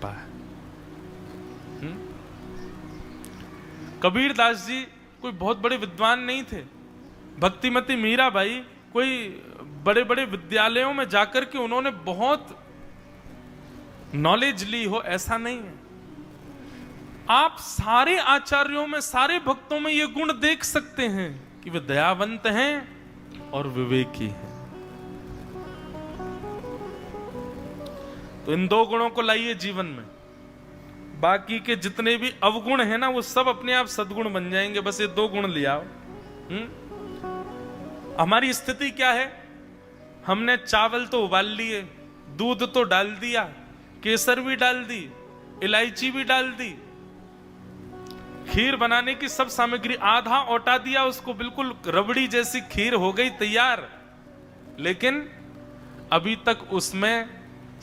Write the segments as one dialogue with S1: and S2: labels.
S1: कृपा है। कबीर दास जी कोई बहुत बड़े विद्वान नहीं थे। भक्तिमती मीराबाई कोई बड़े बड़े विद्यालयों में जाकर के उन्होंने बहुत नॉलेज ली हो, ऐसा नहीं है। आप सारे आचार्यों में, सारे भक्तों में ये गुण देख सकते हैं कि वे दयावंत हैं और विवेकी हैं। तो इन दो गुणों को लाइए जीवन में, बाकी के जितने भी अवगुण हैं ना वो सब अपने आप सद्गुण बन जाएंगे। बस ये दो गुण ले आओ। हमारी स्थिति क्या है? हमने चावल तो उबाल लिए, दूध तो डाल दिया, केसर भी डाल दी, इलायची भी डाल दी, खीर बनाने की सब सामग्री आधा औटा दिया, उसको बिल्कुल रबड़ी जैसी खीर हो गई तैयार। लेकिन अभी तक उसमें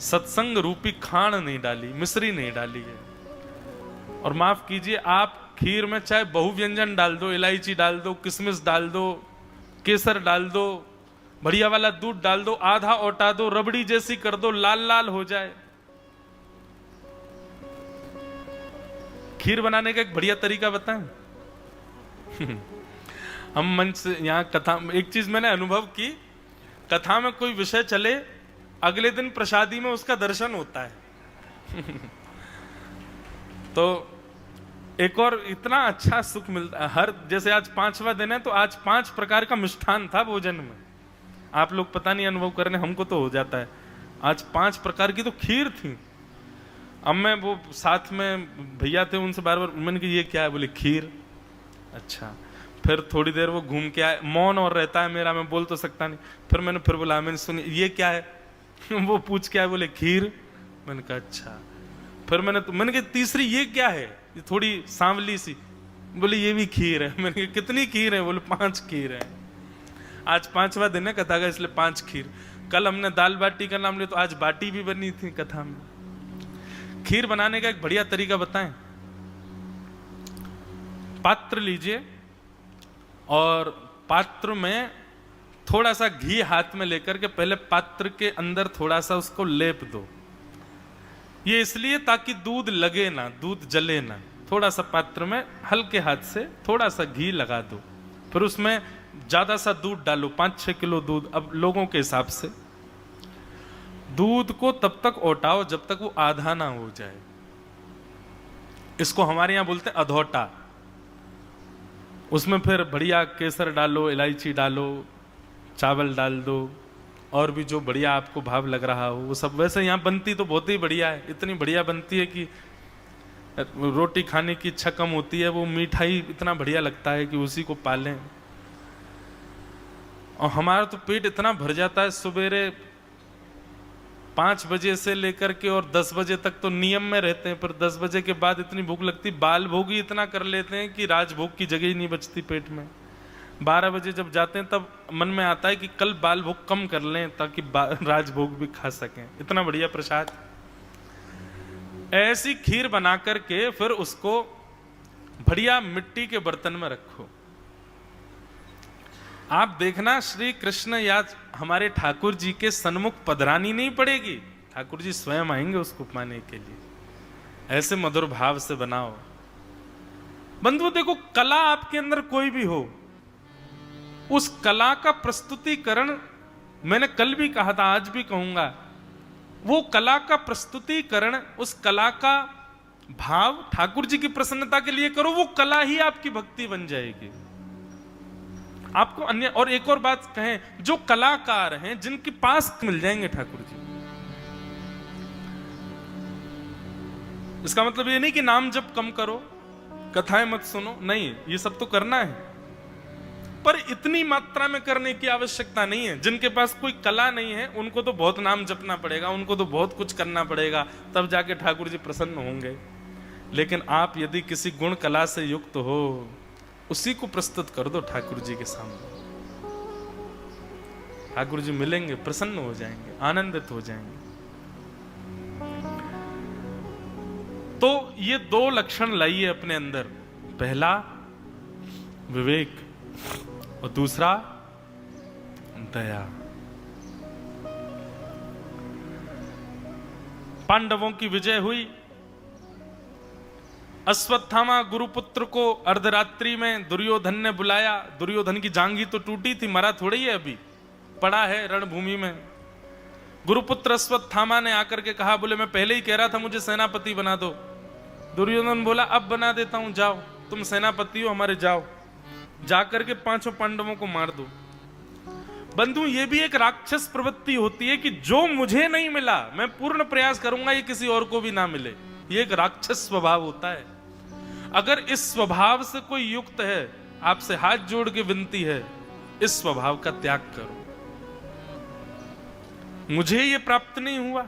S1: सत्संग रूपी खांड नहीं डाली, मिश्री नहीं डाली है। और माफ कीजिए, आप खीर में चाहे बहुव्यंजन डाल दो, इलायची डाल दो, किशमिश डाल दो, केसर डाल दो, बढ़िया वाला दूध डाल दो, आधा औटा दो, रबड़ी जैसी कर दो, लाल लाल हो जाए। खीर बनाने का एक बढ़िया तरीका बताएं। हम मंच से यहां कथा, एक चीज मैंने अनुभव की, कथा में कोई विषय चले, अगले दिन प्रसादी में उसका दर्शन होता है। तो एक और इतना अच्छा सुख मिलता है। हर जैसे आज 5वां दिन है तो आज 5 प्रकार का मिष्ठान था भोजन में। आप लोग पता नहीं अनुभव करने, हमको तो हो जाता है। आज 5 प्रकार की तो खीर थी। अब मैं वो साथ में भैया थे, उनसे बार बार मैंने कहा ये क्या है? बोले खीर। अच्छा, फिर थोड़ी देर वो घूम के आए, मौन और रहता है मेरा, मैं बोल तो सकता नहीं। फिर मैंने फिर बोला, मैंने सुनी ये क्या है? वो पूछ के आए, बोले खीर। मैंने कहा अच्छा। फिर मैंने कहा तीसरी ये क्या है? ये थोड़ी सांवली सी। बोले ये भी खीर है। मैंने कहा कितनी खीर है? बोले 5 खीर है। आज 5वां दिन है कथा का, इसलिए 5 खीर। कल हमने दाल बाटी का नाम लिया तो आज बाटी भी बनी थी कथा में। खीर बनाने का एक बढ़िया तरीका बताएं। पात्र लीजिए और पात्र में थोड़ा सा घी हाथ में लेकर के पहले पात्र के अंदर थोड़ा सा उसको लेप दो। ये इसलिए ताकि दूध लगे ना, दूध जले ना। थोड़ा सा पात्र में हल्के हाथ से थोड़ा सा घी लगा दो, फिर उसमें ज्यादा सा दूध डालो, 5-6 किलो दूध, अब लोगों के हिसाब से। दूध को तब तक औटाओ जब तक वो आधा ना हो जाए। इसको हमारे यहां बोलते हैं अधौटा। उसमें फिर बढ़िया केसर डालो, इलायची डालो, चावल डाल दो, और भी जो बढ़िया आपको भाव लग रहा हो वो सब। वैसे यहाँ बनती तो बहुत ही बढ़िया है, इतनी बढ़िया बनती है कि रोटी खाने की इच्छा कम होती है। वो मिठाई इतना बढ़िया लगता है कि उसी को पालें। और हमारा तो पेट इतना भर जाता है, सवेरे 5 बजे से लेकर के और 10 बजे तक तो नियम में रहते हैं, पर 10 बजे के बाद इतनी भूख लगती, बाल भोग ही इतना कर लेते हैं कि राजभोग की जगह ही नहीं बचती पेट में। 12 बजे जब जाते हैं तब मन में आता है कि कल बाल भोग कम कर लें ताकि राजभोग भी खा सकें। इतना बढ़िया प्रसाद। ऐसी खीर बना करके फिर उसको बढ़िया मिट्टी के बर्तन में रखो। आप देखना, श्री कृष्ण या हमारे ठाकुर जी के सन्मुख पधरानी नहीं पड़ेगी, ठाकुर जी स्वयं आएंगे उसको पाने के लिए। ऐसे मधुर भाव से बनाओ। बंधु देखो, कला आपके अंदर कोई भी हो, उस कला का प्रस्तुतिकरण, मैंने कल भी कहा था, आज भी कहूंगा, वो कला का प्रस्तुतिकरण, उस कला का भाव ठाकुर जी की प्रसन्नता के लिए करो। वो कला ही आपकी भक्ति बन जाएगी। आपको अन्य और एक और बात कहें, जो कलाकार हैं जिनके पास मिल जाएंगे ठाकुर जी, इसका मतलब ये नहीं कि नाम जप कम करो, कथाएं मत सुनो, नहीं, ये सब तो करना है, पर इतनी मात्रा में करने की आवश्यकता नहीं है। जिनके पास कोई कला नहीं है उनको तो बहुत नाम जपना पड़ेगा, उनको तो बहुत कुछ करना पड़ेगा, तब जाके ठाकुर जी प्रसन्न होंगे। लेकिन आप यदि किसी गुण कला से युक्त हो, उसी को प्रस्तुत कर दो ठाकुर जी के सामने। ठाकुर जी मिलेंगे, प्रसन्न हो जाएंगे, आनंदित हो जाएंगे। तो ये 2 लक्षण लाइए अपने अंदर, पहला विवेक और दूसरा दया। पांडवों की विजय हुई, अश्वत्थामा गुरुपुत्र को अर्धरात्रि में दुर्योधन ने बुलाया। दुर्योधन की जांघी तो टूटी थी, मरा थोड़ी है, अभी पड़ा है रणभूमि में। गुरुपुत्र अश्वत्थामा ने आकर के कहा, बोले मैं पहले ही कह रहा था मुझे सेनापति बना दो। दुर्योधन बोला अब बना देता हूं, जाओ तुम सेनापति हो हमारे, जाओ जाकर के 5 पांडवों को मार दो। बंधु, ये भी एक राक्षस प्रवृत्ति होती है कि जो मुझे नहीं मिला मैं पूर्ण प्रयास करूंगा ये किसी और को भी ना मिले। ये एक राक्षस स्वभाव होता है। अगर इस स्वभाव से कोई युक्त है, आपसे हाथ जोड़ के विनती है, इस स्वभाव का त्याग करो। मुझे ये प्राप्त नहीं हुआ,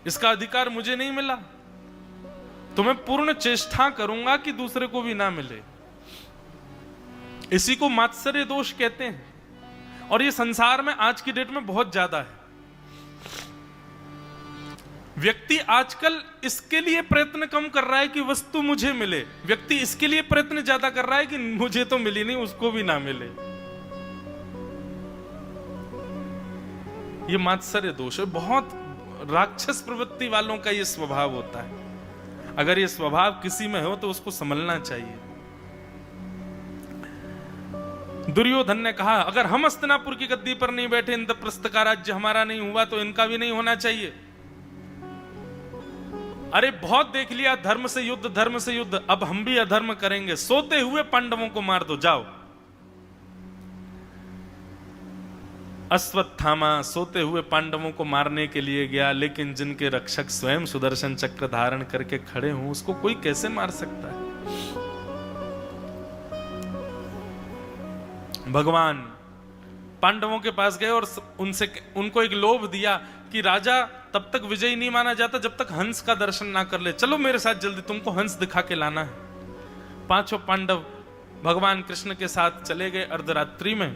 S1: इसका अधिकार मुझे नहीं मिला, तो मैं पूर्ण चेष्टा करूंगा कि दूसरे को भी ना मिले। इसी को मात्सर्य दोष कहते हैं, और ये संसार में आज की डेट में बहुत ज्यादा है। व्यक्ति आजकल इसके लिए प्रयत्न कम कर रहा है कि वस्तु मुझे मिले, व्यक्ति इसके लिए प्रयत्न ज्यादा कर रहा है कि मुझे तो मिली नहीं, उसको भी ना मिले। ये मात्सर्य दोष है, बहुत राक्षस प्रवृत्ति वालों का ये स्वभाव होता है। अगर ये स्वभाव किसी में हो तो उसको संभलना चाहिए। दुर्योधन ने कहा, अगर हम हस्तिनापुर की गद्दी पर नहीं बैठे, इंद्रप्रस्थ का राज्य हमारा नहीं हुआ, तो इनका भी नहीं होना चाहिए। अरे बहुत देख लिया, धर्म से युद्ध, धर्म से युद्ध, अब हम भी अधर्म करेंगे, सोते हुए पांडवों को मार दो, जाओ। अश्वत्थामा सोते हुए पांडवों को मारने के लिए गया, लेकिन जिनके रक्षक स्वयं सुदर्शन चक्र धारण करके खड़े हों, उसको कोई कैसे मार सकता है? भगवान पांडवों के पास गए और उनको एक लोभ दिया कि राजा तब तक विजयी नहीं माना जाता जब तक हंस का दर्शन ना कर ले। चलो मेरे साथ जल्दी, तुमको हंस दिखा के लाना है। 5 पांडव भगवान कृष्ण के साथ चले गए अर्धरात्रि में,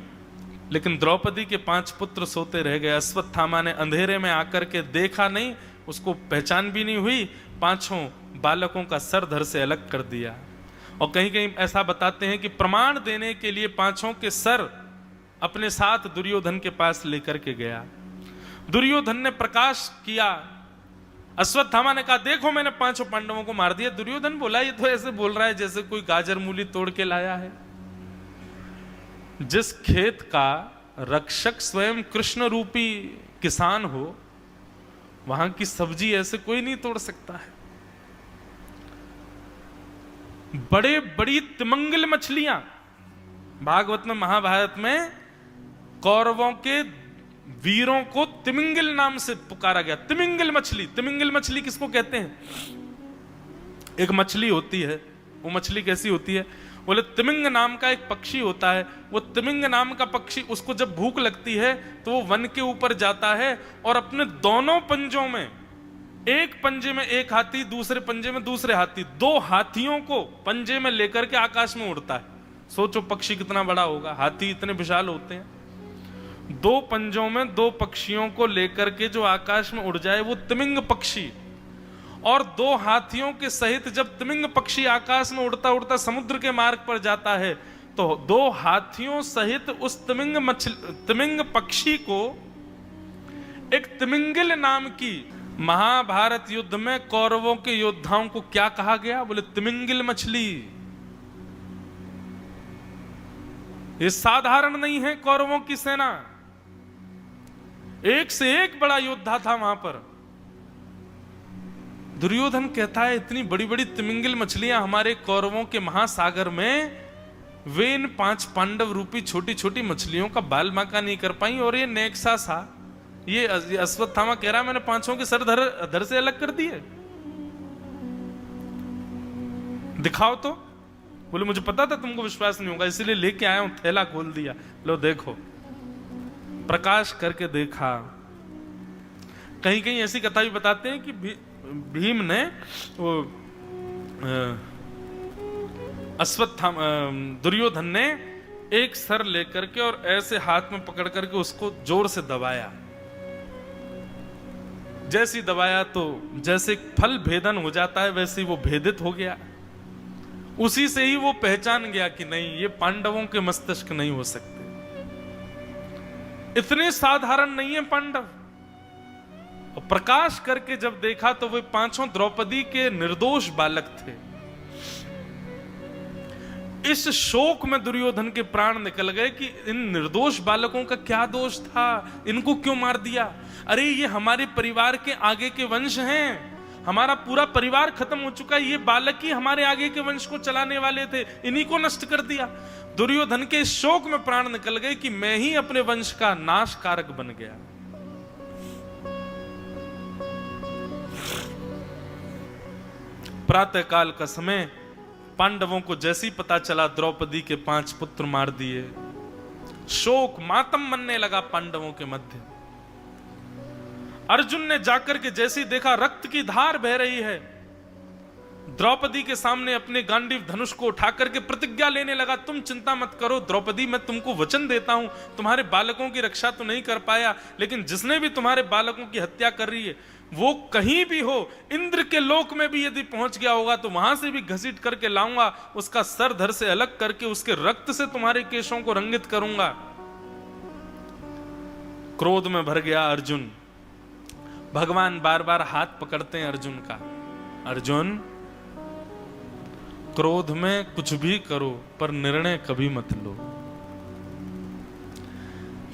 S1: लेकिन द्रौपदी के 5 पुत्र सोते रह गए। अश्वत्थामा ने अंधेरे में आकर के देखा नहीं, उसको पहचान भी नहीं हुई, 5 बालकों का सर धड़ से अलग कर दिया। और कहीं कहीं ऐसा बताते हैं कि प्रमाण देने के लिए 5 के सर अपने साथ दुर्योधन के पास लेकर के गया। दुर्योधन ने प्रकाश किया, अश्वत्थामा ने कहा, देखो मैंने 5 पांडवों को मार दिया। दुर्योधन बोला, ये तो ऐसे बोल रहा है जैसे कोई गाजर मूली तोड़ के लाया है। जिस खेत का रक्षक स्वयं कृष्ण रूपी किसान हो, वहां की सब्जी ऐसे कोई नहीं तोड़ सकता है। बड़े बड़ी तिमिंगल मछलियां, भागवत में, महाभारत में कौरवों के वीरों को तिमिंगल नाम से पुकारा गया। तिमिंगल मछली, तिमिंगल मछली किसको कहते हैं? एक मछली होती है, वो मछली कैसी होती है? बोले तिमिंग नाम का एक पक्षी होता है। वो तिमिंग नाम का पक्षी, उसको जब भूख लगती है तो वो वन के ऊपर जाता है और अपने दोनों पंजों में, एक पंजे में एक हाथी, दूसरे पंजे में दूसरे हाथी, 2 हाथियों को पंजे में लेकर के आकाश में उड़ता है। सोचो पक्षी कितना बड़ा होगा, हाथी इतने विशाल होते हैं। 2 पंजों में 2 पक्षियों को लेकर के जो आकाश में उड़ जाए वो तिमिंग पक्षी, और 2 हाथियों के सहित जब तिमिंग पक्षी आकाश में उड़ता उड़ता समुद्र के मार्ग पर जाता है, तो 2 हाथियों सहित उस तिमिंग पक्षी को एक तिमिंगल नाम की, महाभारत युद्ध में कौरवों के योद्धाओं को क्या कहा गया? बोले तिमिंगल मछली। ये साधारण नहीं है कौरवों की सेना, एक से एक बड़ा योद्धा था वहां पर। दुर्योधन कहता है, इतनी बड़ी बड़ी तिमिंगल मछलियां हमारे कौरवों के महासागर में, वे इन 5 पांडव रूपी छोटी छोटी मछलियों का बाल बांका नहीं कर पाई, और ये नेक्सा सा, ये अश्वत्थामा कह रहा मैंने 5 के सर धड़ से अलग कर दिए। दिखाओ तो। बोले मुझे पता था तुमको विश्वास नहीं होगा, इसीलिए लेके आया हूं, थैला खोल दिया, लो देखो। प्रकाश करके देखा। कहीं कहीं ऐसी कथा भी बताते हैं कि भीम ने वो दुर्योधन ने एक सर लेकर के और ऐसे हाथ में पकड़ करके उसको जोर से दबाया। जैसी दबाया तो जैसे फल भेदन हो जाता है वैसे वो भेदित हो गया। उसी से ही वो पहचान गया कि नहीं, ये पांडवों के मस्तिष्क नहीं हो सकते, इतने साधारण नहीं है पांडव। और प्रकाश करके जब देखा तो वे 5 द्रौपदी के निर्दोष बालक थे। इस शोक में दुर्योधन के प्राण निकल गए कि इन निर्दोष बालकों का क्या दोष था, इनको क्यों मार दिया। अरे ये हमारे परिवार के आगे के वंश हैं, हमारा पूरा परिवार खत्म हो चुका है, ये बालक ही हमारे आगे के वंश को चलाने वाले थे, इन्हीं को नष्ट कर दिया। दुर्योधन के शोक में प्राण निकल गए कि मैं ही अपने वंश का नाश कारक बन गया। प्रातः काल का समय, पांडवों को जैसे ही पता चला द्रौपदी के 5 पुत्र मार दिए, शोक मातम बनने लगा पांडवों के मध्य। अर्जुन ने जाकर के जैसे ही देखा रक्त की धार बह रही है, द्रौपदी के सामने अपने गांडीव धनुष को उठाकर के प्रतिज्ञा लेने लगा, तुम चिंता मत करो द्रौपदी, मैं तुमको वचन देता हूं, तुम्हारे बालकों की रक्षा तो नहीं कर पाया, लेकिन जिसने भी तुम्हारे बालकों की हत्या कर रही है वो कहीं भी हो, इंद्र के लोक में भी यदि पहुंच गया होगा तो वहां से भी घसीट करके लाऊंगा, उसका सर धड़ से अलग करके उसके रक्त से तुम्हारे केशों को रंगित करूंगा। क्रोध में भर गया अर्जुन। भगवान बार बार हाथ पकड़ते हैं अर्जुन का, अर्जुन क्रोध में कुछ भी करो पर निर्णय कभी मत लो।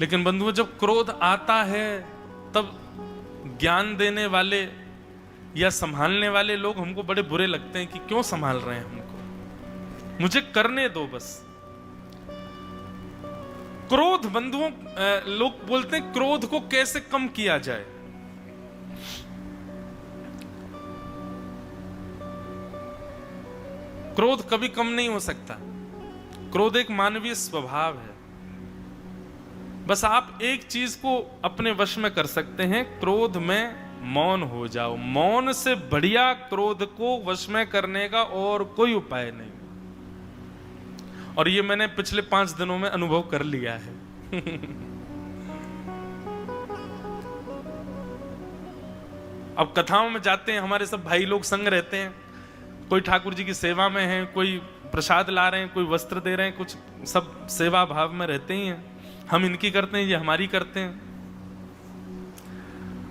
S1: लेकिन बंधुओं, जब क्रोध आता है तब ज्ञान देने वाले या संभालने वाले लोग हमको बड़े बुरे लगते हैं कि क्यों संभाल रहे हैं हमको, मुझे करने दो बस। क्रोध बंधुओं, लोग बोलते हैं क्रोध को कैसे कम किया जाए। क्रोध कभी कम नहीं हो सकता, क्रोध एक मानवीय स्वभाव है। बस आप एक चीज को अपने वश में कर सकते हैं, क्रोध में मौन हो जाओ। मौन से बढ़िया क्रोध को वश में करने का और कोई उपाय नहीं। और ये मैंने पिछले 5 दिनों में अनुभव कर लिया है। अब कथाओं में जाते हैं, हमारे सब भाई लोग संग रहते हैं, कोई ठाकुर जी की सेवा में है, कोई प्रसाद ला रहे हैं, कोई वस्त्र दे रहे हैं, कुछ सब सेवा भाव में रहते ही हैं। हम इनकी करते हैं, ये हमारी करते हैं।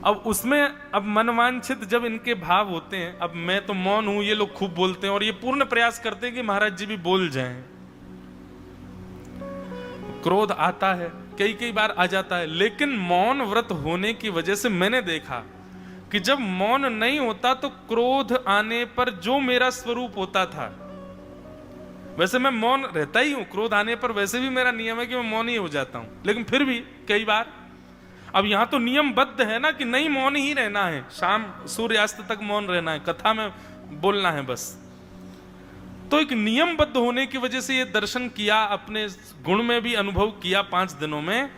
S1: अब उसमें अब मनवांछित जब इनके भाव होते हैं, अब मैं तो मौन हूं, ये लोग खूब बोलते हैं और ये पूर्ण प्रयास करते हैं कि महाराज जी भी बोल जाएं। क्रोध आता है, कई बार आ जाता है, लेकिन मौन व्रत होने की वजह से मैंने देखा कि जब मौन नहीं होता तो क्रोध आने पर जो मेरा स्वरूप होता था, वैसे मैं मौन रहता ही हूं, क्रोध आने पर वैसे भी मेरा नियम है कि मैं मौन ही हो जाता हूं, लेकिन फिर भी कई बार, अब यहां तो नियमबद्ध है ना कि नहीं मौन ही रहना है, शाम सूर्यास्त तक मौन रहना है, कथा में बोलना है बस। तो एक नियमबद्ध होने की वजह से ये दर्शन किया, अपने गुण में भी अनुभव किया 5 दिनों में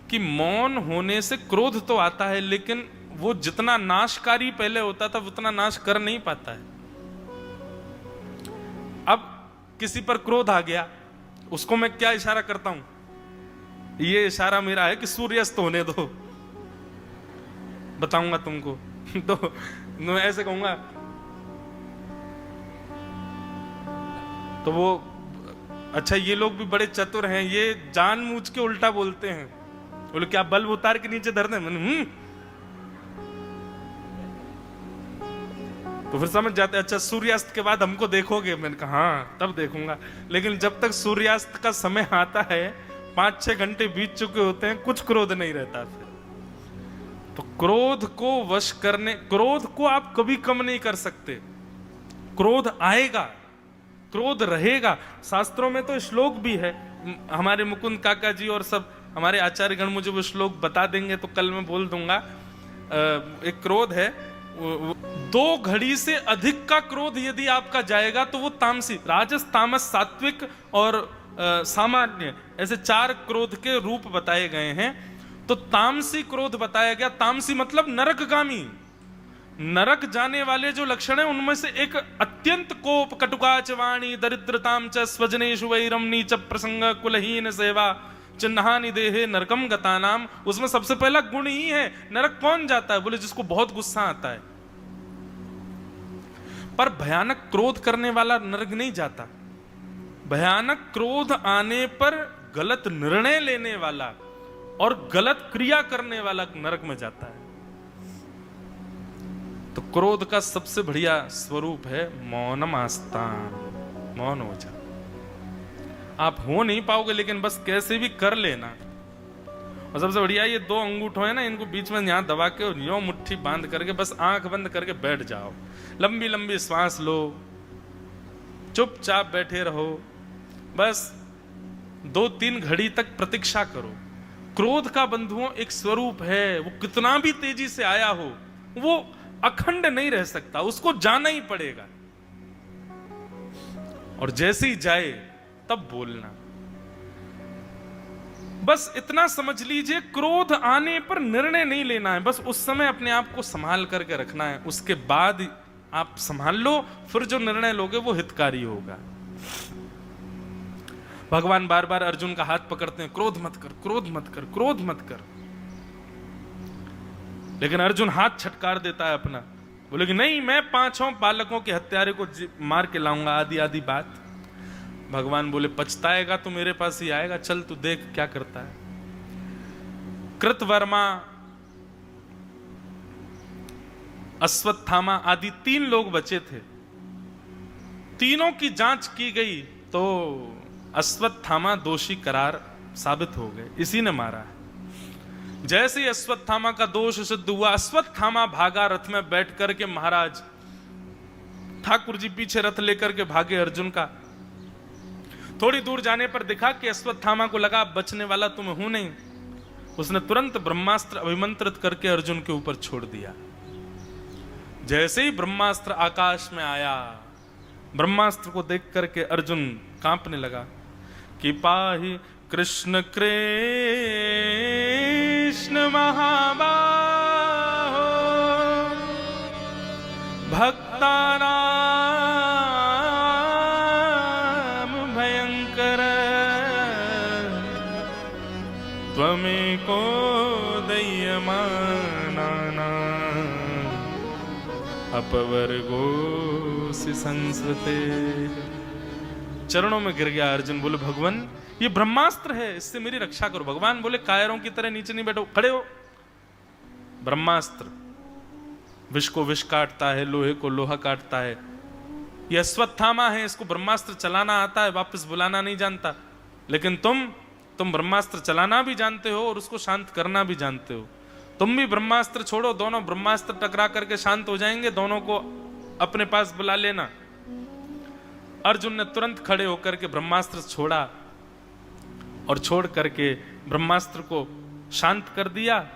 S1: कि मौन होने से क्रोध तो आता है, लेकिन वो जितना नाशकारी पहले होता था उतना नाश कर नहीं पाता है। अब किसी पर क्रोध आ गया, उसको मैं क्या इशारा करता हूं, ये इशारा मेरा है कि सूर्यास्त होने दो, बताऊंगा तुमको। तो मैं ऐसे कहूंगा तो वो, अच्छा ये लोग भी बड़े चतुर हैं, ये जानबूझ के उल्टा बोलते हैं, बोले क्या बल्ब उतार के नीचे धर दें, तो फिर समझ जाते अच्छा सूर्यास्त के बाद हमको देखोगे। मैंने कहा हाँ तब देखूंगा, लेकिन जब तक सूर्यास्त का समय आता है 5-6 घंटे बीत चुके होते हैं, कुछ क्रोध नहीं रहता फिर। तो क्रोध को वश करने, क्रोध को आप कभी कम नहीं कर सकते, क्रोध आएगा, क्रोध रहेगा। शास्त्रों में तो श्लोक भी है, हमारे मुकुंद काका जी और सब हमारे आचार्यगण मुझे वो श्लोक बता देंगे तो कल मैं बोल दूंगा। एक क्रोध है, 2 घड़ी से अधिक का क्रोध यदि आपका जाएगा तो वो तामसी, राजस तामस सात्विक और सामान्य, ऐसे 4 क्रोध के रूप बताए गए हैं। तो तामसी क्रोध बताया गया, तामसी मतलब नरकगामी, नरक जाने वाले जो लक्षण है उनमें से एक अत्यंत कोप, कटुकाच वाणी, दरिद्रताम च स्वजनेषु वैरम नीच प्रसंग कुलहीन सेवा चिन्हानि देहे नरकम गतानाम। उसमें सबसे पहला गुण ही है, नरक कौन जाता है, बोले जिसको बहुत गुस्सा आता है। पर भयानक क्रोध करने वाला नरक नहीं जाता, भयानक क्रोध आने पर गलत निर्णय लेने वाला और गलत क्रिया करने वाला नरक में जाता है। तो क्रोध का सबसे बढ़िया स्वरूप है मौनम आस्तान, मौन हो जा। आप हो नहीं पाओगे, लेकिन बस कैसे भी कर लेना। और सबसे बढ़िया ये 2 अंगूठों है ना, इनको बीच में यहाँ दबा के यूं मुट्ठी बांध करके बस आंख बंद करके बैठ जाओ, लंबी लंबी सांस लो, चुपचाप बैठे रहो, बस 2-3 घड़ी तक प्रतीक्षा करो। क्रोध का बंधुओं एक स्वरूप है, वो कितना भी तेजी से आया हो वो अखंड नहीं रह सकता, उसको जाना ही पड़ेगा। और जैसे ही जाए तब बोलना। बस इतना समझ लीजिए, क्रोध आने पर निर्णय नहीं लेना है, बस उस समय अपने आप को संभाल करके रखना है। उसके बाद आप संभाल लो, फिर जो निर्णय लोगे वो हितकारी होगा। भगवान बार बार अर्जुन का हाथ पकड़ते हैं, क्रोध मत कर, क्रोध मत कर, क्रोध मत कर। लेकिन अर्जुन हाथ छटकार देता है अपना, बोले कि नहीं, मैं 5 बालकों के हत्यारे को मार के लाऊंगा, आदि आदि बात। भगवान बोले पछताएगा तो मेरे पास ही आएगा, चल तू देख क्या करता है। कृतवर्मा, अश्वत्थामा आदि 3 लोग बचे थे। तीनों की जांच की गई तो अश्वत्थामा दोषी करार साबित हो गए, इसी ने मारा है। जैसे ही अश्वत्थामा का दोष सिद्ध हुआ, अश्वत्थामा भागा रथ में बैठ करके, महाराज ठाकुर जी पीछे रथ लेकर के भागे अर्जुन का। थोड़ी दूर जाने पर दिखा कि अश्वत्थामा को लगा बचने वाला तुम हूं नहीं, उसने तुरंत ब्रह्मास्त्र अभिमंत्रित करके अर्जुन के ऊपर छोड़ दिया। जैसे ही ब्रह्मास्त्र आकाश में आया, ब्रह्मास्त्र को देख करके अर्जुन कांपने लगा कि पाहि कृष्ण कृष्ण महाबाहो भक्तानां भयंकर त्वमेको दय्यमानानां अपवर्गोऽसि संस्कृते। चरणों में गिर गया अर्जुन, बोले भगवान ये ब्रह्मास्त्र है, इससे मेरी रक्षा करो। भगवान बोले कायरों की तरह नीचे नहीं बैठो, खड़े हो। ब्रह्मास्त्र विष को विष काटता है, लोहे को लोहा काटता है। ये अश्वत्थामा है, इसको ब्रह्मास्त्र चलाना आता है, वापस बुलाना नहीं जानता। लेकिन तुम ब्रह्मास्त्र चलाना भी जानते हो और उसको शांत करना भी जानते हो। तुम भी ब्रह्मास्त्र छोड़ो, दोनों ब्रह्मास्त्र टकरा करके शांत हो जाएंगे, दोनों को अपने पास बुला लेना। अर्जुन ने तुरंत खड़े होकर के ब्रह्मास्त्र छोड़ा और छोड़ करके ब्रह्मास्त्र को शांत कर दिया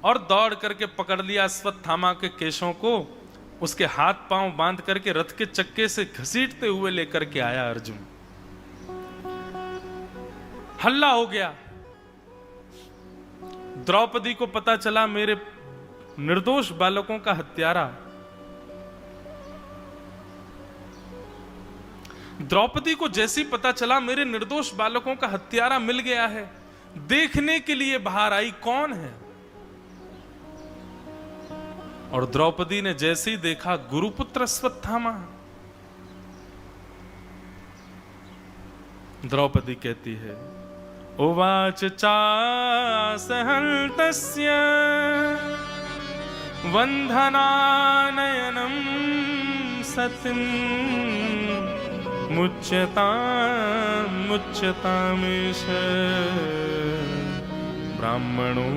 S1: और दौड़ करके पकड़ लिया अश्वत्थामा के केशों को, उसके हाथ पांव बांध करके रथ के चक्के से घसीटते हुए लेकर के आया अर्जुन। हल्ला हो गया। द्रौपदी को पता चला मेरे निर्दोष बालकों का हत्यारा। द्रौपदी को जैसे ही पता चला मेरे निर्दोष बालकों का हत्यारा मिल गया है, देखने के लिए बाहर आई कौन है। और द्रौपदी ने जैसे ही देखा गुरुपुत्र अश्वत्थामा। द्रौपदी कहती है उवाच चासहन्तस्य वन्धनानयनं सतिं मुच्यतामेष ब्राह्मणो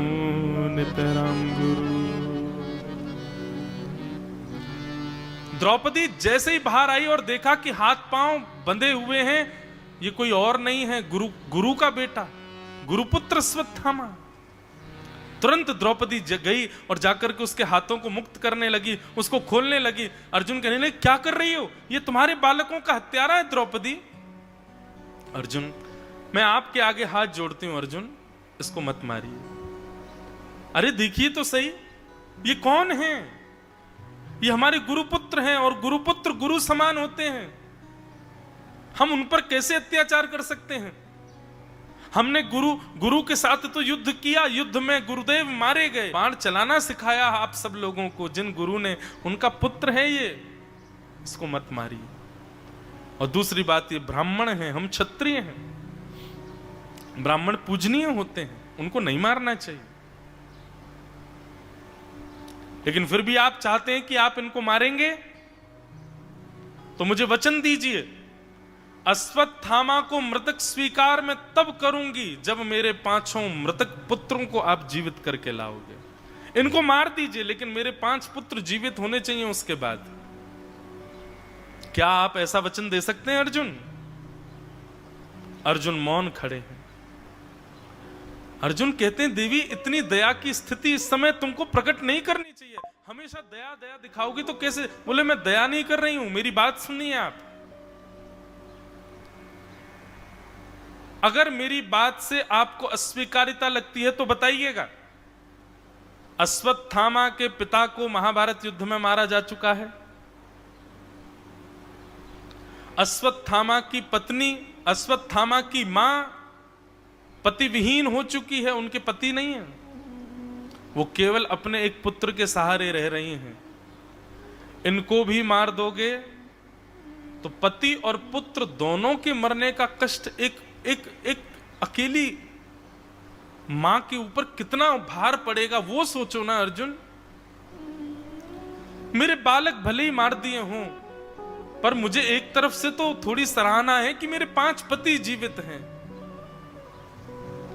S1: नितरां गुरु। द्रौपदी जैसे ही बाहर आई और देखा कि हाथ पांव बंधे हुए हैं, ये कोई और नहीं है, गुरु का बेटा गुरुपुत्र अश्वत्थामा। तुरंत द्रौपदी गई और जाकर के उसके हाथों को मुक्त करने लगी, उसको खोलने लगी। अर्जुन कहने लगे क्या कर रही हो, ये तुम्हारे बालकों का हत्यारा है द्रौपदी। अर्जुन मैं आपके आगे हाथ जोड़ती हूं, अर्जुन इसको मत मारिए। अरे देखिए तो सही ये कौन है, ये हमारे गुरुपुत्र हैं और गुरुपुत्र गुरु समान होते हैं, हम उन पर कैसे अत्याचार कर सकते हैं। हमने गुरु के साथ तो युद्ध किया, युद्ध में गुरुदेव मारे गए, बाण चलाना सिखाया आप सब लोगों को जिन गुरु ने, उनका पुत्र है ये, इसको मत मारिए। और दूसरी बात ये ब्राह्मण हैं, हम क्षत्रिय हैं, ब्राह्मण पूजनीय होते हैं, उनको नहीं मारना चाहिए। लेकिन फिर भी आप चाहते हैं कि आप इनको मारेंगे, तो मुझे वचन दीजिए अश्वत्थामा को मृतक स्वीकार मैं तब करूंगी जब मेरे 5 मृतक पुत्रों को आप जीवित करके लाओगे। इनको मार दीजिए, लेकिन मेरे 5 पुत्र जीवित होने चाहिए उसके बाद। क्या आप ऐसा वचन दे सकते हैं अर्जुन? अर्जुन मौन खड़े हैं। अर्जुन कहते हैं देवी, इतनी दया की स्थिति इस समय तुमको प्रकट नहीं करनी चाहिए। हमेशा दया दया दिखाओगी तो कैसे? बोले मैं दया नहीं कर रही हूं, मेरी बात सुनिए आप। अगर मेरी बात से आपको अस्वीकारिता लगती है तो बताइएगा। अश्वत्थामा के पिता को महाभारत युद्ध में मारा जा चुका है। अश्वत्थामा की पत्नी, अश्वत्थामा की मां पति विहीन हो चुकी है, उनके पति नहीं है। वो केवल अपने एक पुत्र के सहारे रह रही हैं। इनको भी मार दोगे तो पति और पुत्र दोनों के मरने का कष्ट एक अकेली मां के ऊपर कितना भार पड़ेगा, वो सोचो ना अर्जुन। मेरे बालक भले ही मार दिए हों, पर मुझे एक तरफ से तो थोड़ी सराहना है कि मेरे 5 पति जीवित हैं।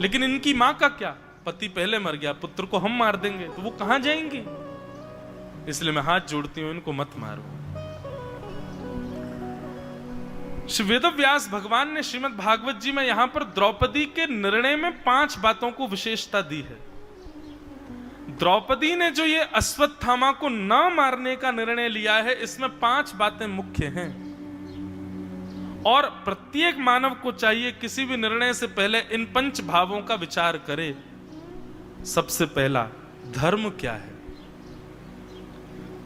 S1: लेकिन इनकी मां का क्या? पति पहले मर गया, पुत्र को हम मार देंगे तो वो कहां जाएंगी? इसलिए मैं हाथ जोड़ती हूं, इनको मत मारो। श्री वेदव्यास भगवान ने श्रीमद् भागवत जी में यहां पर द्रौपदी के निर्णय में 5 बातों को विशेषता दी है। द्रौपदी ने जो ये अश्वत्थामा को न मारने का निर्णय लिया है, इसमें 5 बातें मुख्य हैं। और प्रत्येक मानव को चाहिए किसी भी निर्णय से पहले इन 5 भावों का विचार करे। सबसे पहला, धर्म क्या है?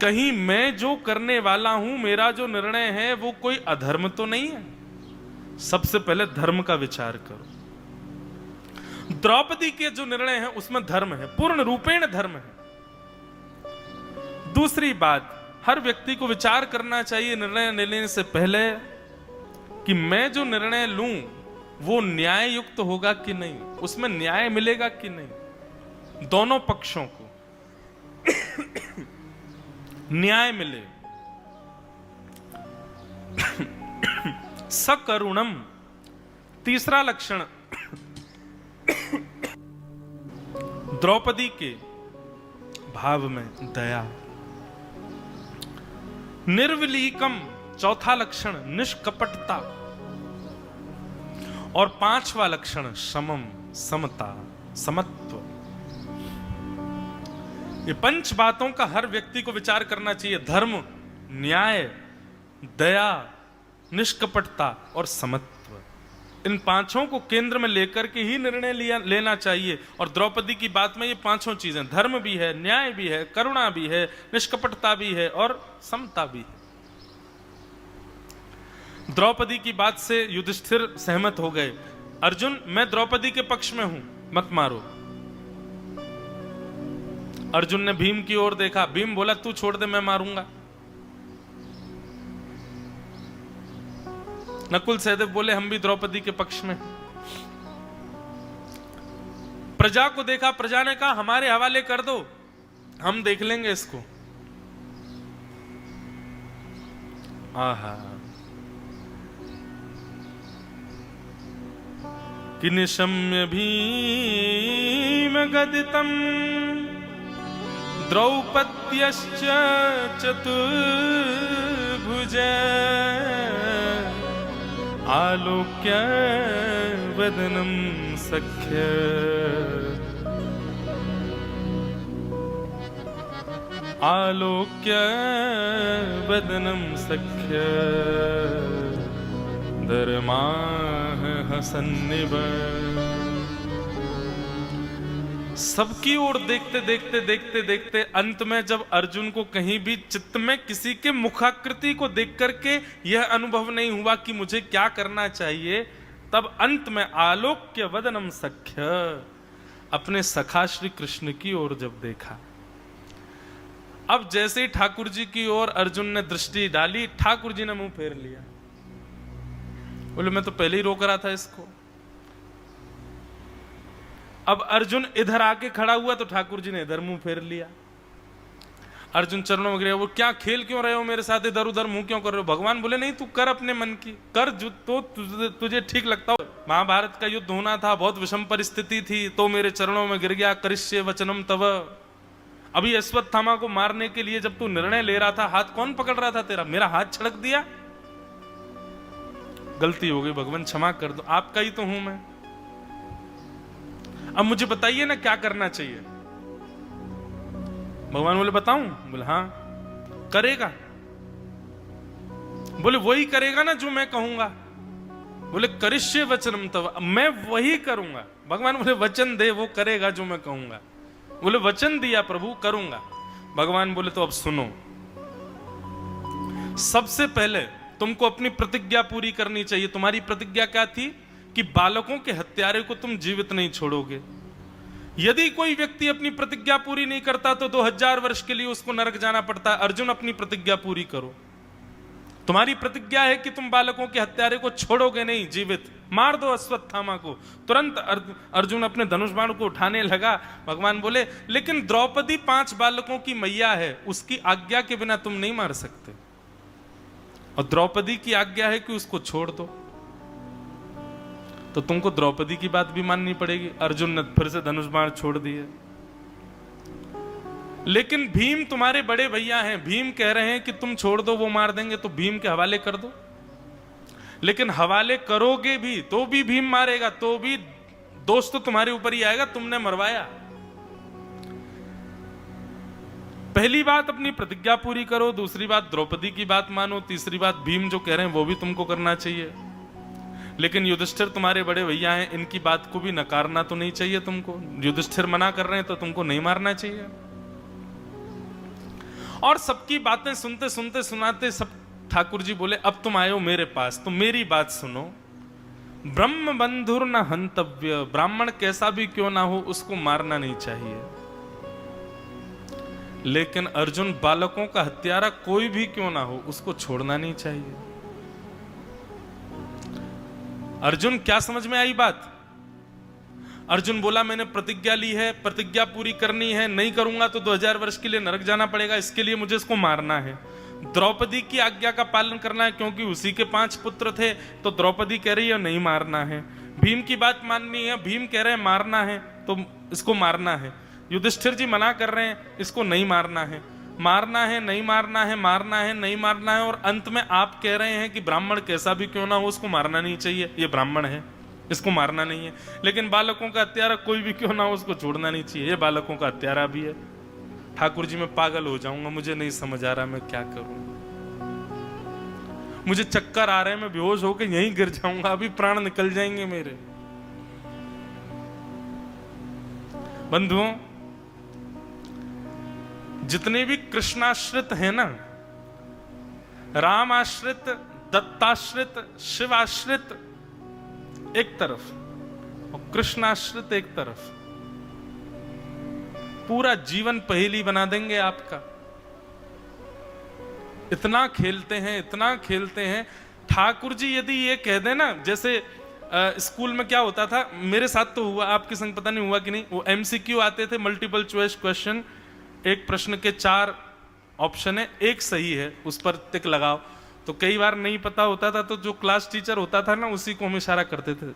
S1: कहीं मैं जो करने वाला हूं, मेरा जो निर्णय है, वो कोई अधर्म तो नहीं है? सबसे पहले धर्म का विचार करो। द्रौपदी के जो निर्णय है उसमें धर्म है, पूर्ण रूपेण धर्म है। दूसरी बात, हर व्यक्ति को विचार करना चाहिए निर्णय लेने से पहले कि मैं जो निर्णय लूं वो न्याय युक्त होगा कि नहीं, उसमें न्याय मिलेगा कि नहीं, दोनों पक्षों को न्याय मिले। सकरुणम, तीसरा लक्षण द्रौपदी के भाव में दया। निर्विलीकम, चौथा लक्षण निष्कपटता। और 5वां लक्षण समम, समता, समत्व। ये 5 बातों का हर व्यक्ति को विचार करना चाहिए। धर्म, न्याय, दया, निष्कपटता और समत्व। इन 5 को केंद्र में लेकर के ही निर्णय लेना चाहिए। और द्रौपदी की बात में ये 5 चीजें, धर्म भी है, न्याय भी है, करुणा भी है, निष्कपटता भी है और समता भी है। द्रौपदी की बात से युधिष्ठिर सहमत हो गए। अर्जुन, मैं द्रौपदी के पक्ष में हूं, मत मारो। अर्जुन ने भीम की ओर देखा। भीम बोला, तू छोड़ दे, मैं मारूंगा। नकुल सहदेव बोले, हम भी द्रौपदी के पक्ष में। प्रजा को देखा, प्रजा ने कहा, हमारे हवाले कर दो, हम देख लेंगे इसको। आहा, कि निशम्य भीम गदितम द्रौपद्यश्च चतुर्भुज आलोक्य वदनम सख्य। आलोक्य वदनम सख्य दरमाह हसन्निव। सबकी ओर देखते देखते देखते देखते अंत में जब अर्जुन को कहीं भी चित्त में किसी के मुखाकृति को देख करके यह अनुभव नहीं हुआ कि मुझे क्या करना चाहिए, तब अंत में आलोक्य वदनम सख्य, अपने सखा श्री कृष्ण की ओर जब देखा। अब जैसे ही ठाकुर जी की ओर अर्जुन ने दृष्टि डाली, ठाकुर जी ने मुंह फेर लिया। बोले, मैं तो पहले ही रोक रहा था इसको। अब अर्जुन इधर आके खड़ा हुआ तो ठाकुर जी ने इधर मुंह फेर लिया। अर्जुन चरणों में गिरा, वो क्या खेल क्यों रहे हो मेरे साथ, इधर उधर मुंह क्यों कर रहे हो? भगवान बोले नहीं, तू कर अपने मन की, कर जो तो तुझे ठीक लगता हो। महाभारत का युद्ध होना था, बहुत विषम परिस्थिति थी, तो मेरे चरणों में गिर गया, करिष्ये वचनम तव। अभी अश्वत्थामा को मारने के लिए जब तू निर्णय ले रहा था, हाथ कौन पकड़ रहा था तेरा? मेरा हाथ छड़क दिया, गलती हो गई भगवान क्षमा कर दो, आपका ही तो हूं मैं। अब मुझे बताइए ना क्या करना चाहिए। भगवान बोले बताऊं? बोले हाँ। करेगा? बोले वही करेगा ना जो मैं कहूंगा। बोले करिष्ये वचनम तव, मैं वही करूंगा। भगवान बोले वचन दे, वो करेगा जो मैं कहूंगा। बोले वचन दिया प्रभु, करूंगा। भगवान बोले तो अब सुनो, सबसे पहले तुमको अपनी प्रतिज्ञा पूरी करनी चाहिए। तुम्हारी प्रतिज्ञा क्या थी? कि बालकों के हत्यारे को तुम जीवित नहीं छोड़ोगे। यदि कोई व्यक्ति अपनी प्रतिज्ञा पूरी नहीं करता तो 2000 वर्ष के लिए उसको नरक जाना पड़ता है। अर्जुन अपनी प्रतिज्ञा पूरी करो। तुम्हारी प्रतिज्ञा है कि तुम बालकों के हत्यारे को छोड़ोगे नहीं, जीवित मार दो अश्वत्थामा को। तुरंत अर्जुन अपने धनुष बाण को उठाने लगा। भगवान बोले लेकिन द्रौपदी 5 बालकों की मैया है, उसकी आज्ञा के बिना तुम नहीं मार सकते, और द्रौपदी की आज्ञा है कि उसको छोड़ दो, तो तुमको द्रौपदी की बात भी माननी पड़ेगी। अर्जुन ने फिर से धनुष बाण छोड़ दिए। लेकिन भीम तुम्हारे बड़े भैया हैं, भीम कह रहे हैं कि तुम छोड़ दो, वो मार देंगे, तो भीम के हवाले कर दो। लेकिन हवाले करोगे भी तो भी भीम मारेगा, तो भी दोष तो तुम्हारे ऊपर ही आएगा, तुमने मरवाया। पहली बात अपनी प्रतिज्ञा पूरी करो, दूसरी बात द्रौपदी की बात मानो, तीसरी बात भीम जो कह रहे हैं वो भी तुमको करना चाहिए। लेकिन युधिष्ठिर तुम्हारे बड़े भैया हैं, इनकी बात को भी नकारना तो नहीं चाहिए तुमको। युधिष्ठिर मना कर रहे हैं तो तुमको नहीं मारना चाहिए। और सबकी बातें सुनते सुनते सुनाते सब ठाकुर जी बोले अब तुम आए हो मेरे पास तो मेरी बात सुनो। ब्रह्म बंधुर न हंतव्य, ब्राह्मण कैसा भी क्यों ना हो उसको मारना नहीं चाहिए। लेकिन अर्जुन बालकों का हत्यारा कोई भी क्यों ना हो उसको छोड़ना नहीं चाहिए। अर्जुन क्या समझ में आई बात? अर्जुन बोला मैंने प्रतिज्ञा ली है, प्रतिज्ञा पूरी करनी है, नहीं करूंगा तो 2000 वर्ष के लिए नरक जाना पड़ेगा, इसके लिए मुझे इसको मारना है। द्रौपदी की आज्ञा का पालन करना है क्योंकि उसी के 5 पुत्र थे, तो द्रौपदी कह रही है नहीं मारना है। भीम की बात माननी है, भीम कह रहे हैं मारना है तो इसको मारना है। युधिष्ठिर जी मना कर रहे हैं इसको नहीं मारना है, मारना है नहीं मारना है, मारना है नहीं मारना है, और अंत में आप कह रहे हैं कि ब्राह्मण कैसा भी क्यों ना हो उसको मारना नहीं चाहिए, ये ब्राह्मण है इसको मारना नहीं है। लेकिन बालकों का हत्यारा कोई भी क्यों ना हो उसको छोड़ना नहीं चाहिए, ये बालकों का हत्यारा भी है। ठाकुर जी मैं पागल हो जाऊंगा, मुझे नहीं समझ आ रहा मैं क्या करूं, मुझे चक्कर आ रहे हैं, मैं बेहोश होकर यहीं गिर जाऊंगा, अभी प्राण निकल जाएंगे मेरे। बंधुओं, जितने भी कृष्णाश्रित हैं ना, राम आश्रित, दत्ताश्रित, शिव आश्रित एक तरफ और कृष्णाश्रित एक तरफ, पूरा जीवन पहेली बना देंगे आपका। इतना खेलते हैं, इतना खेलते हैं। ठाकुर जी यदि ये कह देना, जैसे स्कूल में क्या होता था, मेरे साथ तो हुआ, आपके संग पता नहीं हुआ कि नहीं, वो MCQ आते थे, मल्टीपल चॉइस क्वेश्चन, एक प्रश्न के 4 ऑप्शन है, एक सही है, उस पर टिक लगाओ। तो कई बार नहीं पता होता था तो जो क्लास टीचर होता था ना उसी को हम इशारा करते थे,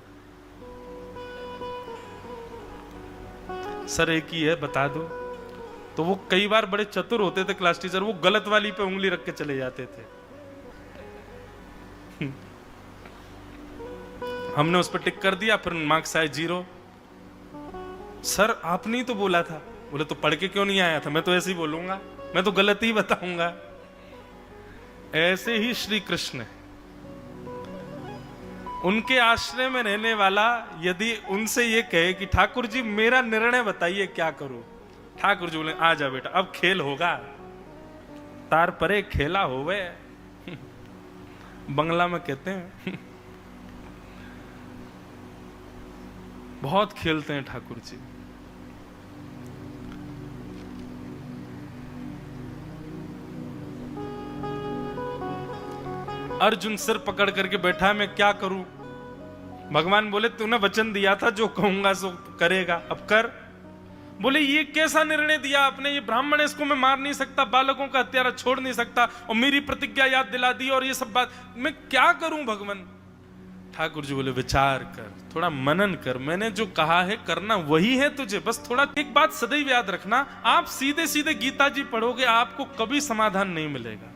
S1: सर एक ही है बता दो। तो वो कई बार बड़े चतुर होते थे क्लास टीचर, वो गलत वाली पे उंगली रख के चले जाते थे। हमने उस पर टिक कर दिया, फिर मार्क्स आए 0। सर आपने ही तो बोला था। बोले तो पढ़ के क्यों नहीं आया था? मैं तो ऐसे ही बोलूंगा, मैं तो गलत ही बताऊंगा। ऐसे ही श्री कृष्ण, उनके आश्रय में रहने वाला यदि उनसे ये कहे कि ठाकुर जी मेरा निर्णय बताइए क्या करूं, ठाकुर जी बोले आ जा बेटा अब खेल होगा, तार परे खेला होवे बंगला में कहते हैं। बहुत खेलते हैं ठाकुर जी। अर्जुन सिर पकड़ करके बैठा, मैं क्या करूं? भगवान बोले तूने वचन दिया था जो कहूंगा सो करेगा, अब कर। बोले ये कैसा निर्णय दिया आपने, ये ब्राह्मण है, इसको मैं मार नहीं सकता, बालकों का हत्यारा छोड़ नहीं सकता, और मेरी प्रतिज्ञा याद दिला दी, और ये सब बात मैं क्या करूं भगवान। ठाकुर जी बोले विचार कर, थोड़ा मनन कर, मैंने जो कहा है करना वही है तुझे, बस थोड़ा एक बात सदैव याद रखना, आप सीधे सीधे गीता जी पढ़ोगे आपको कभी समाधान नहीं मिलेगा।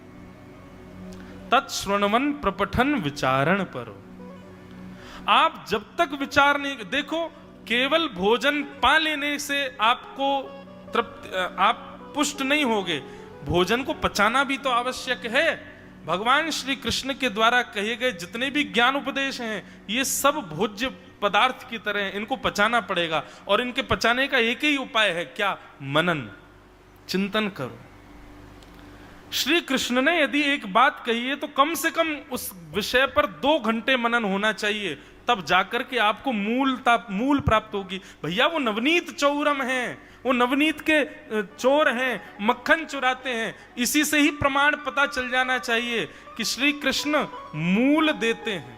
S1: तत्श्रवणवन प्रपठन विचारण परो, आप जब तक विचार नहीं, देखो केवल भोजन पा लेने से आपको तृप्त, आप पुष्ट नहीं होगे, भोजन को पचाना भी तो आवश्यक है। भगवान श्री कृष्ण के द्वारा कहे गए जितने भी ज्ञान उपदेश हैं ये सब भोज्य पदार्थ की तरह हैं, इनको पचाना पड़ेगा, और इनके पचाने का एक ही उपाय है, क्या, मनन, चिंतन करो। श्री कृष्ण ने यदि एक बात कही है तो कम से कम उस विषय पर 2 घंटे मनन होना चाहिए, तब जाकर के आपको मूल प्राप्त होगी। भैया वो नवनीत चौरम हैं, वो नवनीत के चोर हैं, मक्खन चुराते हैं, इसी से ही प्रमाण पता चल जाना चाहिए कि श्री कृष्ण मूल देते हैं,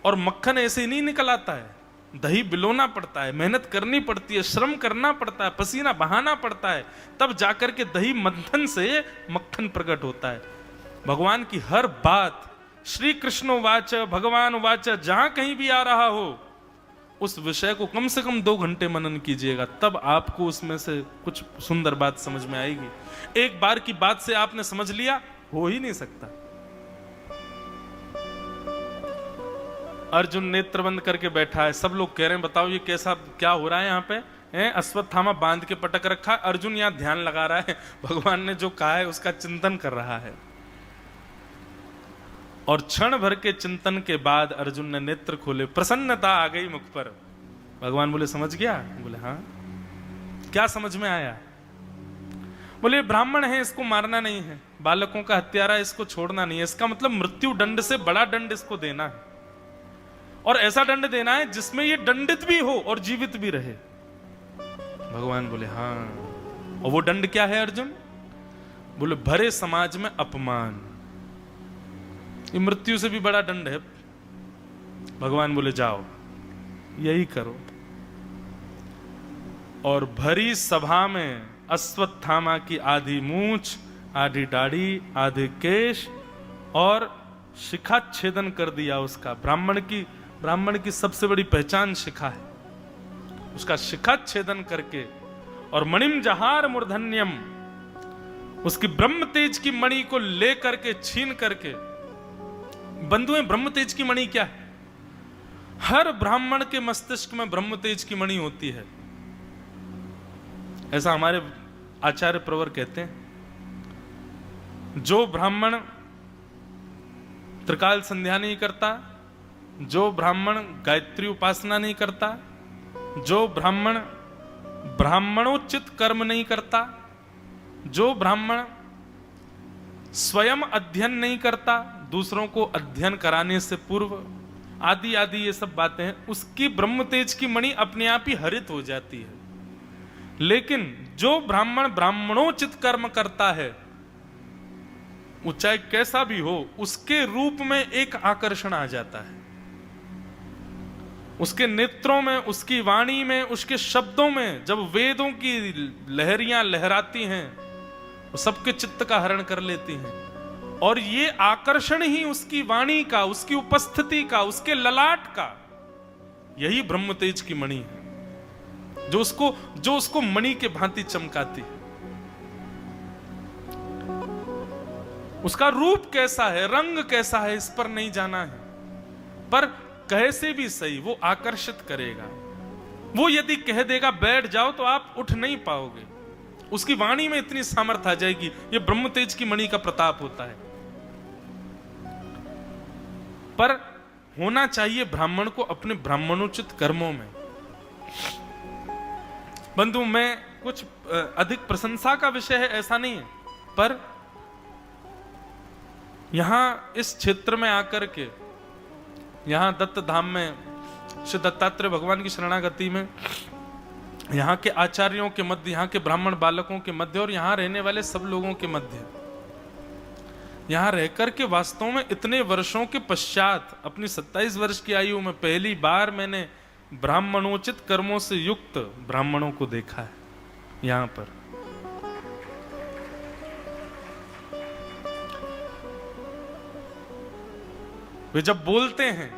S1: और मक्खन ऐसे ही नहीं निकल आता है, दही बिलोना पड़ता है, मेहनत करनी पड़ती है, श्रम करना पड़ता है, पसीना बहाना पड़ता है, तब जाकर के दही मंथन से मक्खन प्रकट होता है। भगवान की हर बात श्री कृष्ण वाच, भगवान वाच, जहां कहीं भी आ रहा हो उस विषय को कम से कम 2 घंटे मनन कीजिएगा, तब आपको उसमें से कुछ सुंदर बात समझ में आएगी। एक बार की बात से आपने समझ लिया, हो ही नहीं सकता। अर्जुन नेत्र बंद करके बैठा है, सब लोग कह रहे हैं बताओ ये कैसा क्या हो रहा है यहाँ पे, अश्वत्थामा बांध के पटक रखा है, अर्जुन यहाँ ध्यान लगा रहा है, भगवान ने जो कहा है उसका चिंतन कर रहा है। और क्षण भर के चिंतन के बाद अर्जुन ने नेत्र खोले, प्रसन्नता आ गई मुख पर। भगवान बोले समझ गया? बोले हाँ। क्या समझ में आया? बोले ब्राह्मण है, इसको मारना नहीं है, बालकों का हत्यारा, इसको छोड़ना नहीं है, इसका मतलब मृत्यु दंड से बड़ा दंड इसको देना है, और ऐसा दंड देना है जिसमें ये दंडित भी हो और जीवित भी रहे। भगवान बोले हाँ। और वो दंड क्या है अर्जुन? बोले भरे समाज में अपमान, ये मृत्यु से भी बड़ा दंड है। भगवान बोले जाओ यही करो। और भरी सभा में अश्वत्थामा की आधी मूंछ, आधी दाढ़ी, आधे केश और शिखा छेदन कर दिया उसका। ब्राह्मण की सबसे बड़ी पहचान शिखा है, उसका शिखा छेदन करके, और मणिम जहार मूर्धन्यम, उसकी ब्रह्म तेज की मणि को लेकर के छीन करके। बंधुएं, ब्रह्म तेज की मणि क्या है? हर ब्राह्मण के मस्तिष्क में ब्रह्म तेज की मणि होती है, ऐसा हमारे आचार्य प्रवर कहते हैं। जो ब्राह्मण त्रिकाल संध्या नहीं करता, जो ब्राह्मण गायत्री उपासना नहीं करता, जो ब्राह्मण ब्राह्मणोचित कर्म नहीं करता, जो ब्राह्मण स्वयं अध्ययन नहीं करता, दूसरों को अध्ययन कराने से पूर्व, आदि आदि ये सब बातें हैं, उसकी ब्रह्म तेज की मणि अपने आप ही हरित हो जाती है। लेकिन जो ब्राह्मण ब्राह्मणोचित कर्म करता है, वो चाहे कैसा भी हो, उसके रूप में एक आकर्षण आ जाता है, उसके नेत्रों में, उसकी वाणी में, उसके शब्दों में जब वेदों की लहरियां लहराती हैं, वो सबके चित्त का हरण कर लेती हैं। और ये आकर्षण ही उसकी वाणी का, उसकी उपस्थिति का, उसके ललाट का, यही ब्रह्म तेज की मणि है, जो उसको मणि के भांति चमकाती है। उसका रूप कैसा है, रंग कैसा है, इस पर नहीं जाना है, पर कैसे भी सही वो आकर्षित करेगा। वो यदि कह देगा बैठ जाओ तो आप उठ नहीं पाओगे, उसकी वाणी में इतनी सामर्थ्य आ जाएगी। ये ब्रह्म तेज की मणि का प्रताप होता है। पर होना चाहिए ब्राह्मण को अपने ब्राह्मणोचित कर्मों में। बंधु, मैं कुछ अधिक प्रशंसा का विषय है ऐसा नहीं है, पर यहां इस क्षेत्र में आकर के, यहां दत्त धाम में श्री दत्तात्रेय भगवान की शरणागति में, यहाँ के आचार्यों के मध्य, यहाँ के ब्राह्मण बालकों के मध्य और यहाँ रहने वाले सब लोगों के मध्य, यहाँ रहकर के वास्तव में इतने वर्षों के पश्चात, अपनी 27 वर्ष की आयु में पहली बार मैंने ब्राह्मणोचित कर्मों से युक्त ब्राह्मणों को देखा है। यहां पर। वे जब बोलते हैं,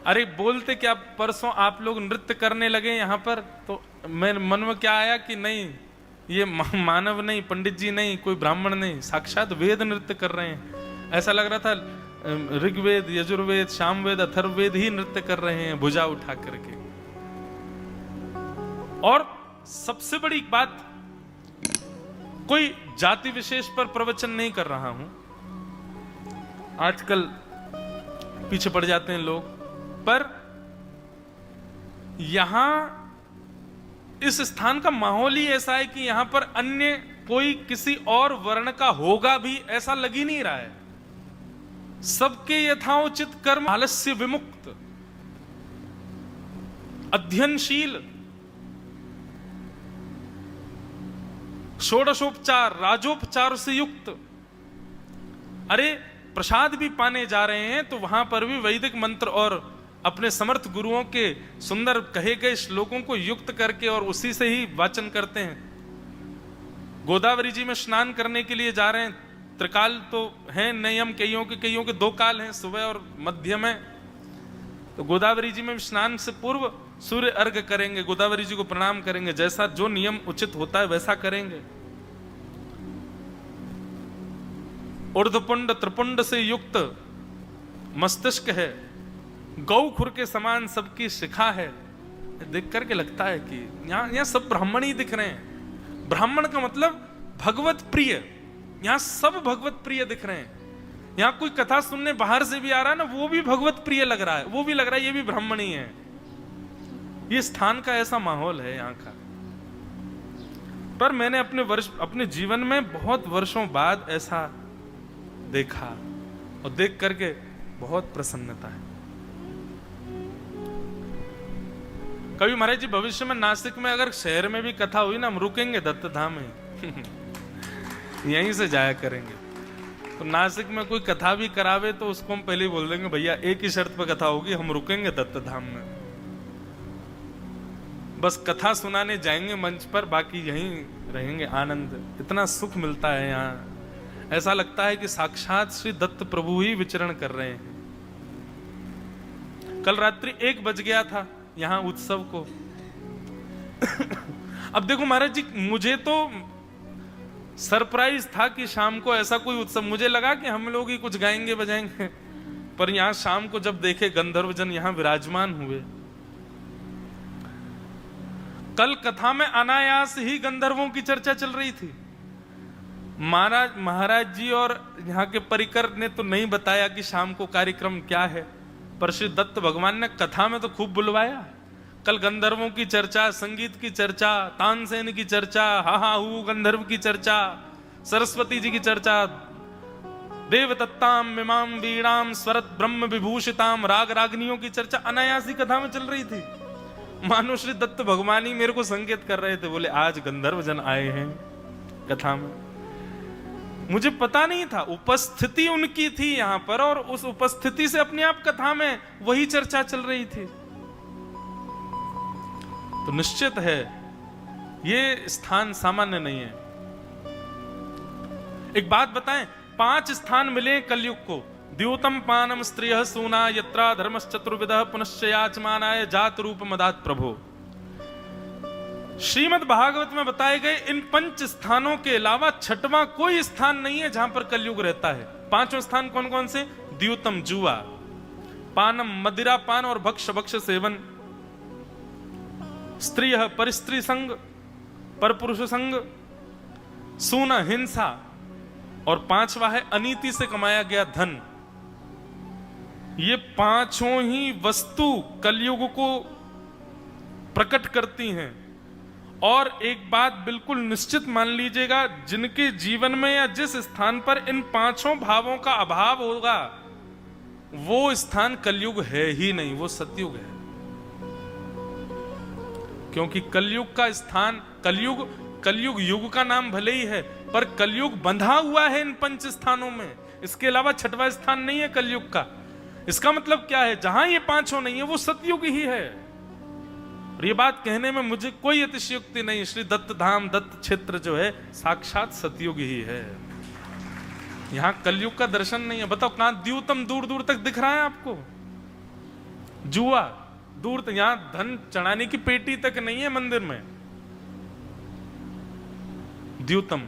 S1: अरे बोलते क्या, परसों आप लोग नृत्य करने लगे यहां पर, तो मेरे मन में क्या आया कि नहीं, ये मानव नहीं, पंडित जी नहीं, कोई ब्राह्मण नहीं, साक्षात वेद नृत्य कर रहे हैं। ऐसा लग रहा था ऋग्वेद, यजुर्वेद, सामवेद, अथर्ववेद ही नृत्य कर रहे हैं भुजा उठा करके। और सबसे बड़ी बात, कोई जाति विशेष पर प्रवचन नहीं कर रहा हूं, आजकल पीछे पड़ जाते हैं लोग, पर यहां इस स्थान का माहौल ही ऐसा है कि यहां पर अन्य कोई किसी और वर्ण का होगा भी ऐसा लग ही नहीं रहा है। सबके यथाउचित कर्म, आलस्य विमुक्त, अध्ययनशील, षोडशोपचार, राजोपचार से युक्त। अरे प्रसाद भी पाने जा रहे हैं तो वहां पर भी वैदिक मंत्र और अपने समर्थ गुरुओं के सुंदर कहे गए श्लोकों को युक्त करके और उसी से ही वाचन करते हैं। गोदावरी जी में स्नान करने के लिए जा रहे हैं, त्रिकाल तो हैं नियम, कईयों के 2 काल हैं, सुबह और मध्य में। तो गोदावरी जी में स्नान से पूर्व सूर्य अर्घ करेंगे, गोदावरी जी को प्रणाम करेंगे, जैसा जो नियम उचित होता है वैसा करेंगे। ऊर्ध्वपुंड त्रिपुंड से युक्त मस्तिष्क है, गौखुर के समान सबकी शिखा है। देख करके लगता है कि यहाँ सब ब्राह्मण ही दिख रहे हैं। ब्राह्मण का मतलब भगवत प्रिय, यहाँ सब भगवत प्रिय दिख रहे हैं। यहाँ कोई कथा सुनने बाहर से भी आ रहा है ना, वो भी भगवत प्रिय लग रहा है, वो भी लग रहा है ये भी ब्राह्मण ही है। ये स्थान का ऐसा माहौल है यहाँ का। पर मैंने अपने जीवन में बहुत वर्षों बाद ऐसा देखा और देख करके बहुत प्रसन्नता है। कभी महाराज जी भविष्य में नासिक में अगर शहर में भी कथा हुई ना, हम रुकेंगे दत्त धाम में यहीं से जाया करेंगे। तो नासिक में कोई कथा भी करावे तो उसको हम पहले ही बोल देंगे, भैया एक ही शर्त पर कथा होगी, हम रुकेंगे दत्त धाम में। बस कथा सुनाने जाएंगे मंच पर, बाकी यहीं रहेंगे। आनंद, इतना सुख मिलता है यहाँ, ऐसा लगता है कि साक्षात श्री दत्त प्रभु ही विचरण कर रहे हैं। कल रात्रि 1 बज गया था यहां उत्सव को। अब देखो महाराज जी, मुझे तो सरप्राइज था कि शाम को ऐसा कोई उत्सव, मुझे लगा कि हम लोग ही कुछ गाएंगे बजाएंगे, पर यहां शाम को जब देखे गंधर्वजन यहां विराजमान हुए। कल कथा में अनायास ही गंधर्वों की चर्चा चल रही थी। महाराज जी और यहाँ के परिकर ने तो नहीं बताया कि शाम को कार्यक्रम क्या है, पर श्री दत्त भगवान ने कथा में तो खूब बुलवाया। कल गंधर्वों की चर्चा, संगीत की चर्चा, तानसेन की चर्चा, हा हा हू गंधर्व की चर्चा, सरस्वती जी की चर्चा, देवदत्ताम मिमाम वीणाम स्वरत ब्रह्म विभूषिताम, राग रागनियों की चर्चा अनायासी कथा में चल रही थी। मानो श्री दत्त भगवान ही मेरे को संकेत कर रहे थे, बोले आज गंधर्व जन आए हैं कथा में। मुझे पता नहीं था, उपस्थिति उनकी थी यहां पर, और उस उपस्थिति से अपने आप कथा में वही चर्चा चल रही थी। तो निश्चित है ये स्थान सामान्य नहीं है। एक बात बताएं, 5 स्थान मिले कलयुग को। द्योतम पानम स्त्रियः सूना यत्रा धर्मश्चतुर्विधः पुनश्च याचमानाय जात रूप मदात प्रभो। श्रीमद् भागवत में बताए गए इन 5 स्थानों के अलावा 6वां कोई स्थान नहीं है जहां पर कलयुग रहता है। 5 स्थान कौन कौन से? द्यूतम जुआ, पानम मदिरा पान और भक्ष सेवन, स्त्रियः परिस्त्री संग परपुरुष संग, सूना हिंसा, और 5वां है अनीति से कमाया गया धन। ये 5 ही वस्तु कलयुग को प्रकट करती हैं। और एक बात बिल्कुल निश्चित मान लीजिएगा, जिनके जीवन में या जिस स्थान पर इन 5 भावों का अभाव होगा वो स्थान कलयुग है ही नहीं, वो सतयुग है। क्योंकि कलयुग का स्थान, कलयुग युग का नाम भले ही है, पर कलयुग बंधा हुआ है इन 5 स्थानों में। इसके अलावा 6वां स्थान नहीं है कलयुग का। इसका मतलब क्या है? जहां ये 5 नहीं है वो सतयुग ही है। और ये बात कहने में मुझे कोई अतिशयोक्ति नहीं। श्री दत्त धाम, दत्त क्षेत्र जो है साक्षात सतयुग ही है। यहां कलयुग का दर्शन नहीं है। बताओ कहां द्यूतम दूर दूर तक दिख रहा है आपको? जुआ दूर तक, यहां धन चढ़ाने की पेटी तक नहीं है मंदिर में। द्यूतम,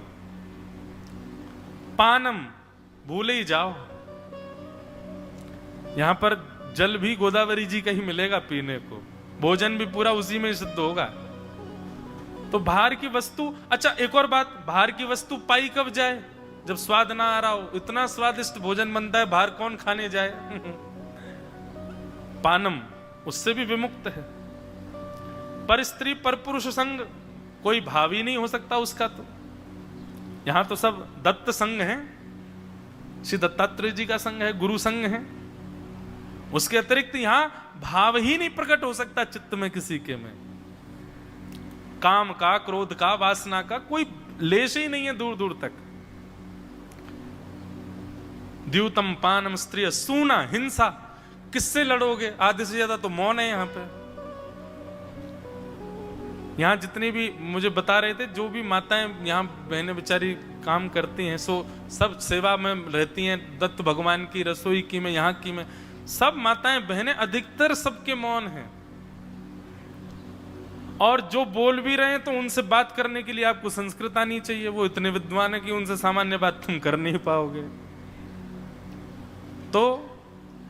S1: पानम भूले ही जाओ। यहां पर जल भी गोदावरी जी का ही मिलेगा पीने को, भोजन भी पूरा उसी में सिद्ध होगा। तो बाहर की वस्तु, अच्छा एक और बात, बाहर की वस्तु पाई कब जाए? जब स्वाद ना आ रहा हो। इतना स्वादिष्ट भोजन बनता है, बाहर कौन खाने जाए? पानम, उससे भी विमुक्त है। पर स्त्री पर पुरुष संग कोई भाव ही नहीं हो सकता उसका। तो यहां तो सब दत्त संग है, श्री दत्तात्रेय जी का संग है, गुरु संग है। उसके अतिरिक्त यहां भाव ही नहीं प्रकट हो सकता चित्त में किसी के में। काम का, क्रोध का, वासना का कोई लेश ही नहीं है दूर दूर तक। द्यूतम पानम स्त्रिय सूना, हिंसा, किससे लड़ोगे? आधे से ज्यादा तो मौन है यहां पे। यहां जितनी भी मुझे बता रहे थे, जो भी माताएं यहां बहनें बेचारी काम करती हैं, सो सब सेवा में रहती हैं, दत्त भगवान की, रसोई की में, यहाँ की में, सब माताएं बहनें अधिकतर सबके मौन हैं। और जो बोल भी रहे हैं तो उनसे बात करने के लिए आपको संस्कृत आनी चाहिए। वो इतने विद्वान है कि उनसे सामान्य बात तुम कर नहीं पाओगे। तो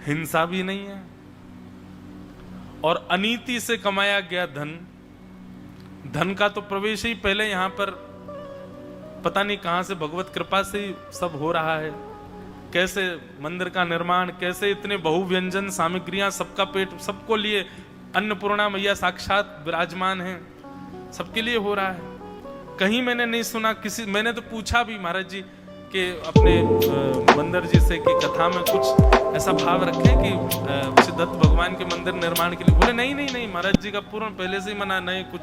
S1: हिंसा भी नहीं है। और अनीति से कमाया गया धन, धन का तो प्रवेश ही पहले यहां पर पता नहीं कहां से भगवत कृपा से ही सब हो रहा है। कैसे मंदिर का निर्माण, कैसे इतने बहुव्यंजन सामग्रियां, सबका पेट, सबको लिए अन्नपूर्णा मैया साक्षात विराजमान है, सबके लिए हो रहा है। कहीं मैंने नहीं सुना किसी, मैंने तो पूछा भी महाराज जी के अपने मंदिर जी से कि कथा में कुछ ऐसा भाव रखें कि दत्त भगवान के मंदिर निर्माण के लिए। बोले नहीं नहीं नहीं, महाराज जी का पूर्ण पहले से ही मना, नहीं कुछ